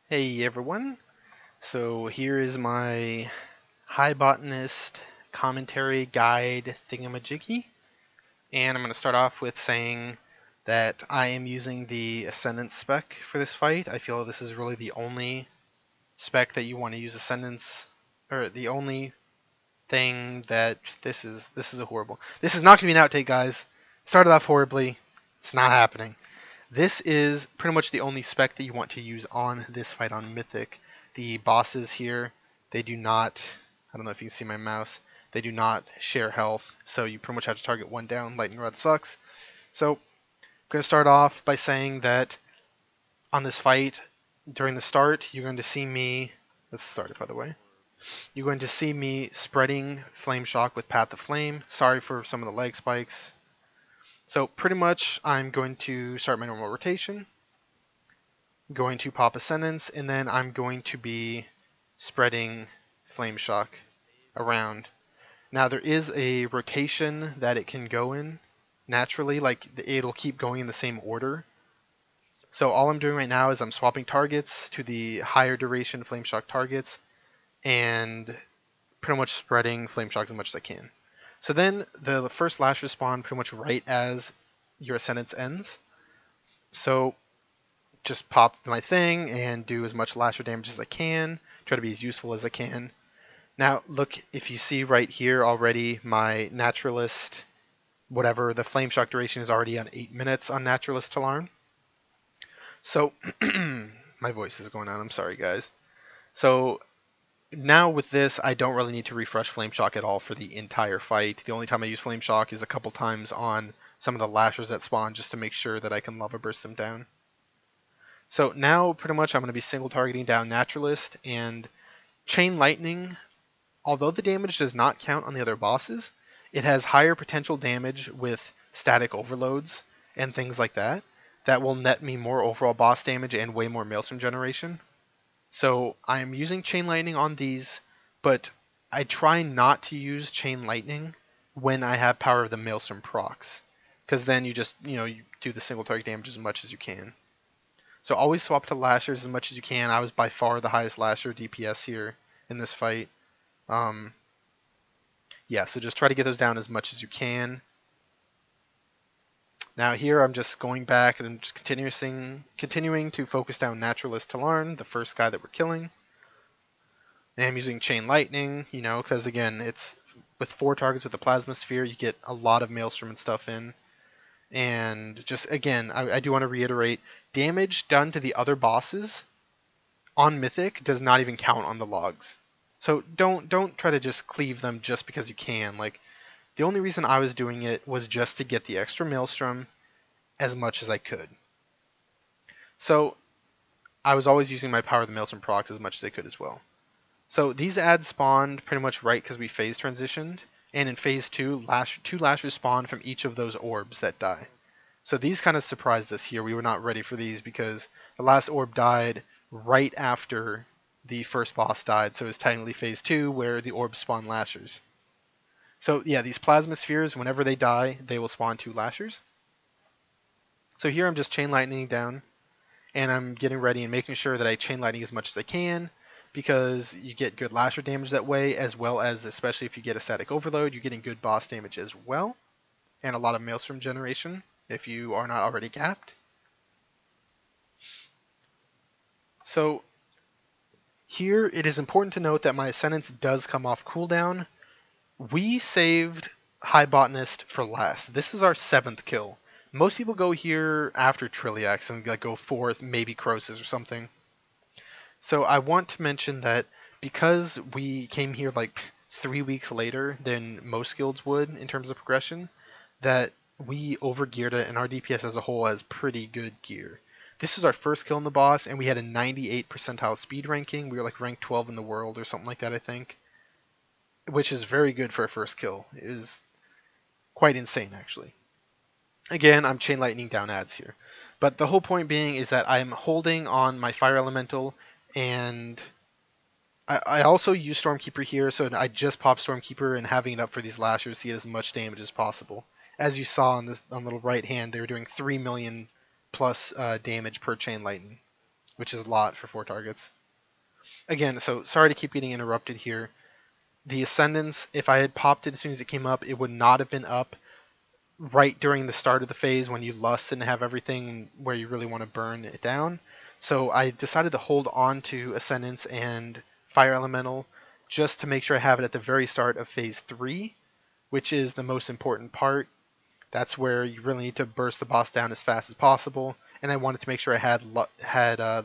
Hey everyone, so here is my High Botanist commentary guide thingamajiggy, and I'm going to start off with saying that I am using the Ascendance spec for this fight. I feel this is really the only spec that you want to use Ascendance, or the only thing that this is a horrible. This is not going to be an outtake, guys. Started off horribly. It's not happening. This is pretty much the only spec that you want to use on this fight on Mythic. The bosses here, they do not, I don't know if you can see my mouse, they do not share health, so you pretty much have to target one down. Lightning Rod sucks. So I'm going to start off by saying that on this fight, during the start, you're going to see me, let's start it by the way, you're going to see me spreading Flame Shock with Path of Flame. Sorry for some of the leg spikes. So pretty much I'm going to start my normal rotation, going to pop Ascendance, and then I'm going to be spreading Flame Shock around. Now there is a rotation that it can go in naturally, like it'll keep going in the same order. So all I'm doing right now is I'm swapping targets to the higher duration Flame Shock targets and pretty much spreading Flame Shock as much as I can. So then the first lashes spawn pretty much right as your Ascendance ends. So just pop my thing and do as much lasher damage as I can, try to be as useful as I can. Now look, if you see right here already, my Naturalist, whatever, the Flame Shock duration is already on 8 minutes on Naturalist Tel'arn. So, my voice is going on, I'm sorry guys. So, now with this, I don't really need to refresh Flame Shock at all for the entire fight. The only time I use Flame Shock is a couple times on some of the lashers that spawn just to make sure that I can Lava Burst them down. So now pretty much I'm going to be single targeting down Naturalist, and Chain Lightning, although the damage does not count on the other bosses, it has higher potential damage with static overloads and things like that. That will net me more overall boss damage and way more Maelstrom generation. So I'm using Chain Lightning on these, but I try not to use Chain Lightning when I have Power of the Maelstrom procs, because then you just, you do the single target damage as much as you can. So always swap to Lashers as much as you can. I was by far the highest Lasher DPS here in this fight. Yeah, so just try to get those down as much as you can. Now here I'm just going back and I'm just continuing to focus down Naturalist Tel'arn, the first guy that we're killing. And I'm using Chain Lightning, because again, it's with 4 targets with the Plasma Sphere, you get a lot of Maelstrom and stuff in. And just again, I do want to reiterate, damage done to the other bosses on Mythic does not even count on the logs. So don't try to just cleave them just because you can. Like, the only reason I was doing it was just to get the extra Maelstrom as much as I could. So I was always using my Power of the Maelstrom procs as much as I could as well. So these ads spawned pretty much right because we phase transitioned, and in phase 2, 2 lashers spawn from each of those orbs that die. So these kind of surprised us here. We were not ready for these because the last orb died right after the first boss died, so it's technically phase 2 where the orbs spawn lashers. So yeah, these plasma spheres, whenever they die, they will spawn 2 lashers. So here I'm just chain lightning down, and I'm getting ready and making sure that I chain lightning as much as I can, because you get good lasher damage that way, as well as, especially if you get a static overload, you're getting good boss damage as well, and a lot of Maelstrom generation if you are not already gapped. So here it is important to note that my Ascendance does come off cooldown. We saved High Botanist for last. This is our 7th kill. Most people go here after Trilliax and go 4th, maybe Croesus or something. So I want to mention that because we came here like 3 weeks later than most guilds would in terms of progression, that we overgeared it, and our DPS as a whole has pretty good gear. This was our first kill in the boss, and we had a 98 percentile speed ranking. We were like ranked 12 in the world or something like that, I think, which is very good for a first kill. It is quite insane, actually. Again, I'm chain lightning down ads here. But the whole point being is that I'm holding on my Fire Elemental, and I also use Stormkeeper here, so I just pop Stormkeeper and having it up for these lashers to get as much damage as possible. As you saw on the little right hand, they were doing 3 million plus damage per chain lightning. which is a lot for 4 targets. Again, so sorry to keep getting interrupted here. The Ascendance, if I had popped it as soon as it came up, it would not have been up right during the start of the phase when you lust and have everything where you really want to burn it down. So I decided to hold on to Ascendance and Fire Elemental just to make sure I have it at the very start of phase 3, which is the most important part. That's where you really need to burst the boss down as fast as possible, and I wanted to make sure I had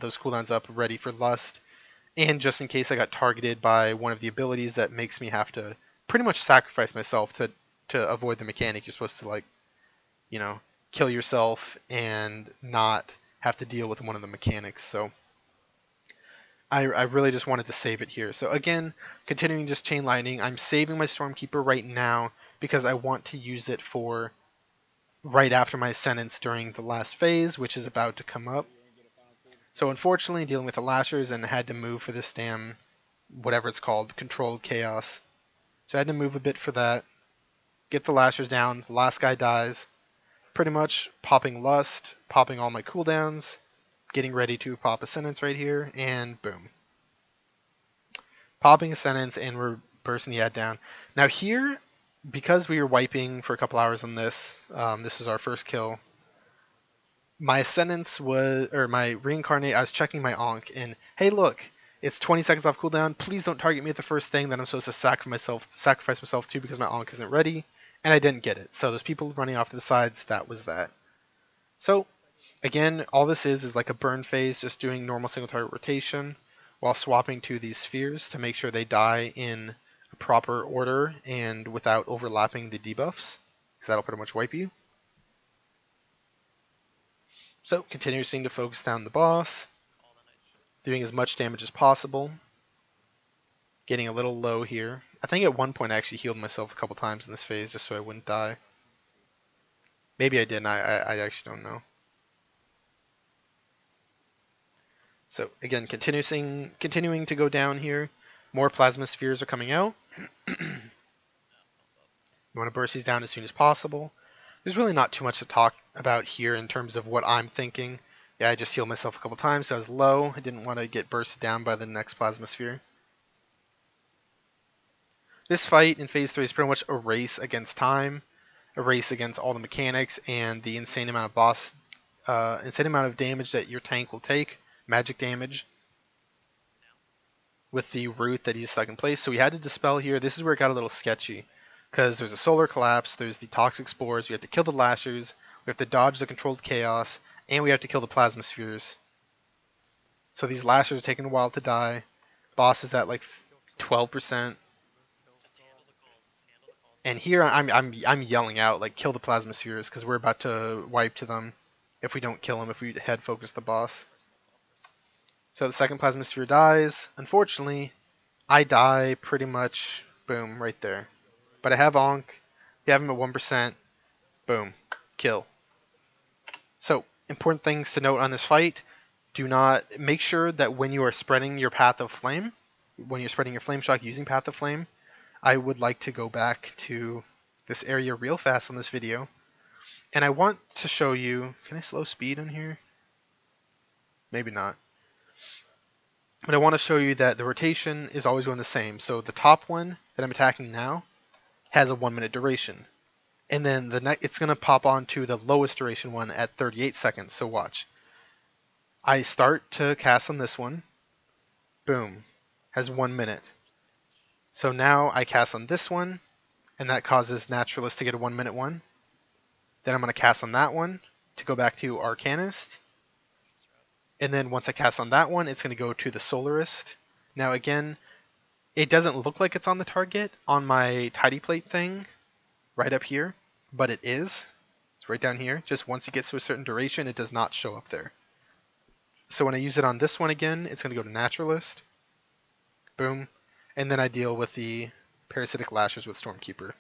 those cooldowns up ready for Lust, and just in case I got targeted by one of the abilities that makes me have to pretty much sacrifice myself to avoid the mechanic. You're supposed to, like, you know, kill yourself and not have to deal with one of the mechanics. So I really just wanted to save it here. So again, continuing just Chain Lightning, I'm saving my Stormkeeper right now because I want to use it for right after my Ascendance during the last phase, which is about to come up. So unfortunately, dealing with the Lashers, and had to move for this damn, whatever it's called, Controlled Chaos. So I had to move a bit for that. Get the Lashers down, the last guy dies. Pretty much popping Lust, popping all my cooldowns, getting ready to pop Ascendance right here, and boom. Popping Ascendance, and we're bursting the ad down. Now here, because we were wiping for a couple hours on this, this is our first kill. My Ascendance was, or my Reincarnate, I was checking my Ankh, and hey look, it's 20 seconds off cooldown, please don't target me at the first thing that I'm supposed to sacrifice myself to because my Ankh isn't ready, and I didn't get it. So there's people running off to the sides, that was that. So again, all this is like a burn phase, just doing normal single target rotation while swapping to these spheres to make sure they die in a proper order and without overlapping the debuffs, because that'll pretty much wipe you. So continuing to focus down the boss, doing as much damage as possible, getting a little low here. I think at one point I actually healed myself a couple times in this phase just so I wouldn't die. Maybe I didn't, I actually don't know. So again, continuing to go down here. More plasma spheres are coming out. You want to burst these down as soon as possible. There's really not too much to talk about here in terms of what I'm thinking. Yeah, I just healed myself a couple times, so I was low. I didn't want to get bursted down by the next plasma sphere. This fight in phase 3 is pretty much a race against time, a race against all the mechanics and the insane amount of damage that your tank will take, magic damage, with the root that he's stuck in place. So we had to dispel here. This is where it got a little sketchy, because there's a solar collapse, there's the toxic spores, we have to kill the lashers, we have to dodge the controlled chaos, and we have to kill the plasma spheres. So these lashers are taking a while to die. Boss is at like 12%. And here I'm yelling out like, kill the plasma spheres, because we're about to wipe to them if we don't kill them, if we head focus the boss. So the second plasma sphere dies. Unfortunately, I die pretty much, boom, right there. But I have Ankh, we have him at 1%, boom, kill. So, important things to note on this fight. Do not, make sure that when you are spreading your Path of Flame, when you're spreading your Flame Shock using Path of Flame, I would like to go back to this area real fast on this video. And I want to show you, can I slow speed on here? Maybe not. But I want to show you that the rotation is always going the same. So the top one that I'm attacking now has a 1 minute duration. And then it's going to pop onto the lowest duration one at 38 seconds. So watch. I start to cast on this one. Boom. Has 1 minute. So now I cast on this one, and that causes Naturalist to get a 1 minute one. Then I'm going to cast on that one to go back to Arcanist. And then once I cast on that one, it's going to go to the Solarist. Now again, it doesn't look like it's on the target on my Tidy Plate thing right up here, but it is. It's right down here. Just once it gets to a certain duration, it does not show up there. So when I use it on this one again, it's going to go to Naturalist. Boom. And then I deal with the Parasitic Lashers with Stormkeeper.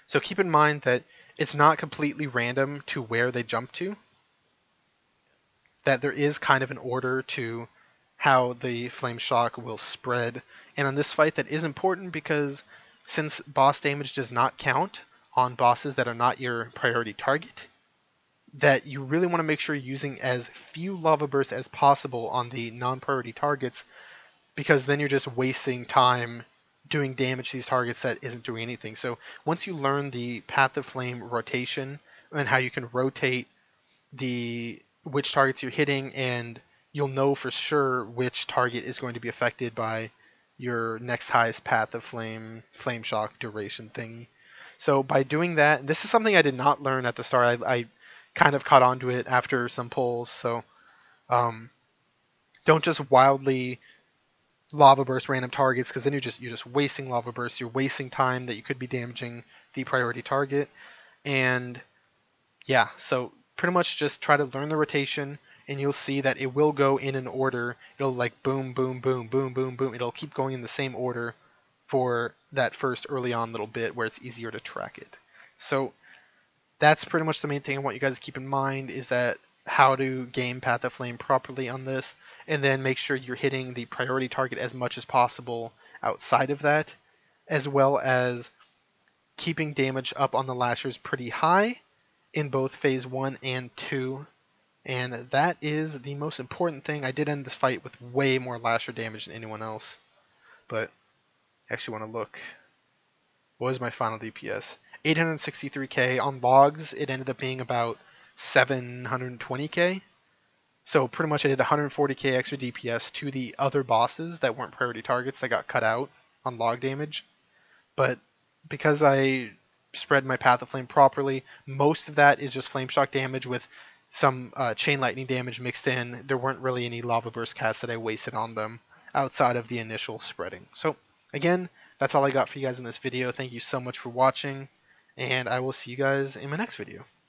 So keep in mind that it's not completely random to where they jump to. That there is kind of an order to how the Flame Shock will spread. And on this fight that is important because since boss damage does not count on bosses that are not your priority target, that you really want to make sure you're using as few lava bursts as possible on the non-priority targets, because then you're just wasting time doing damage to these targets that isn't doing anything. So once you learn the Path of Flame rotation and how you can rotate the which targets you're hitting, and you'll know for sure which target is going to be affected by your next highest Path of Flame Shock duration thingy. So by doing that, this is something I did not learn at the start. I kind of caught on to it after some polls. So um, don't just wildly lava burst random targets, because then you're just wasting lava bursts. You're wasting time that you could be damaging the priority target. And yeah, so pretty much just try to learn the rotation, and you'll see that it will go in an order. It'll like boom, boom, boom, boom, boom, boom. It'll keep going in the same order for that first early on little bit where it's easier to track it. So that's pretty much the main thing I want you guys to keep in mind, is that how to game Path of Flame properly on this, and then make sure you're hitting the priority target as much as possible outside of that, as well as keeping damage up on the lashers pretty high in both phase 1 and 2. And that is the most important thing. I did end this fight with way more lasher damage than anyone else, but I actually want to look. What was my final DPS? 863k. On logs, it ended up being about 720k. So pretty much I did 140k extra DPS to the other bosses that weren't priority targets that got cut out on log damage. But because I spread my Path of Flame properly, most of that is just Flame Shock damage with some Chain Lightning damage mixed in. There weren't really any Lava Burst casts that I wasted on them outside of the initial spreading. So again, that's all I got for you guys in this video. Thank you so much for watching, and I will see you guys in my next video.